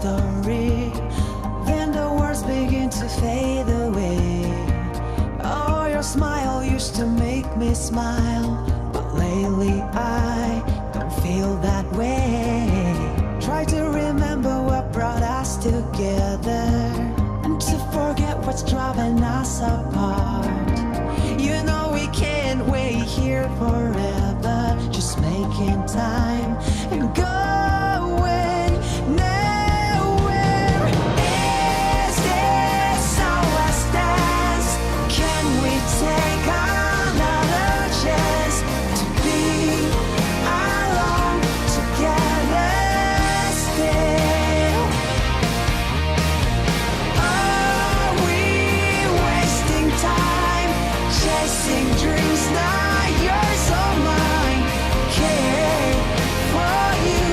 story. Then the words begin to fade away. Oh, your smile used to make me smile, but lately I don't feel that way. Try to remember what brought us together, and to forget what's driving us apart. You know we can't wait here forever, just making time and going nowhere. Is this our last dance? Can we take another chance to be alone together still? Are we wasting time chasing dreams, not yours or mine? Care for you,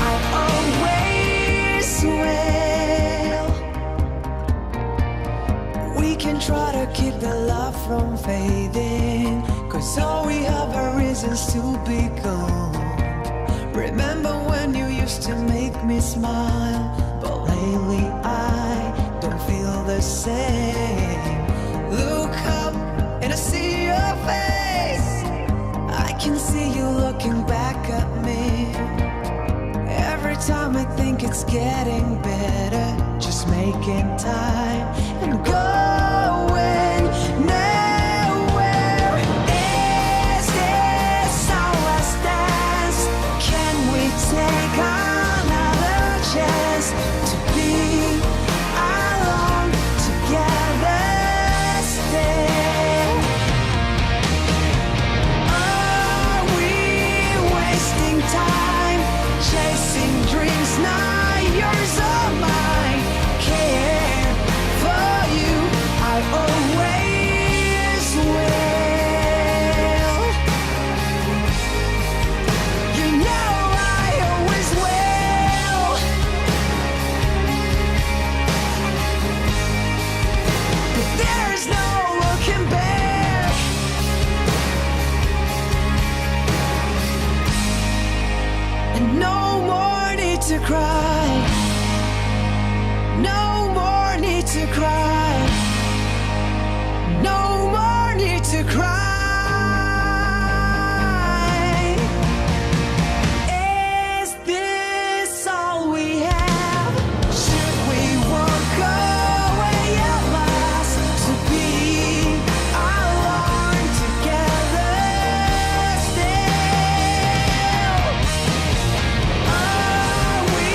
I always will. We can try to keep the love from fading, 'cause all we have are reasons to be gone. Remember when you used to make me smile, but lately I don't feel the same. Look up and I see your face. I can see you looking back at me. Every time I think it's getting better, just making time and going nowhere. Is this our last dance? Can we take another chance to be alone together still? Are we wasting time chasing dreams, not yours or mine? Care for you, I always will. You know I always will. But there's no looking back. And no more need to cry. No more need to cry. No more need to cry. Is this all we have? Should we walk away at last to be alone together still? Are we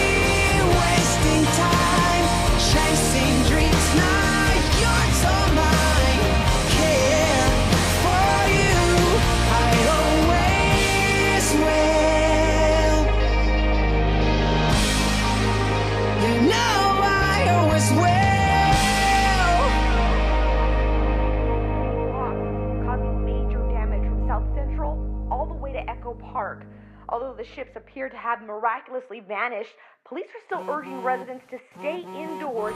wasting time chasing dreams, not yours or mine? Care for you, I always will. You know I always will. Causing major damage from South Central all the way to Echo Park. Although the ships appear to have miraculously vanished, police are still urging residents to stay indoors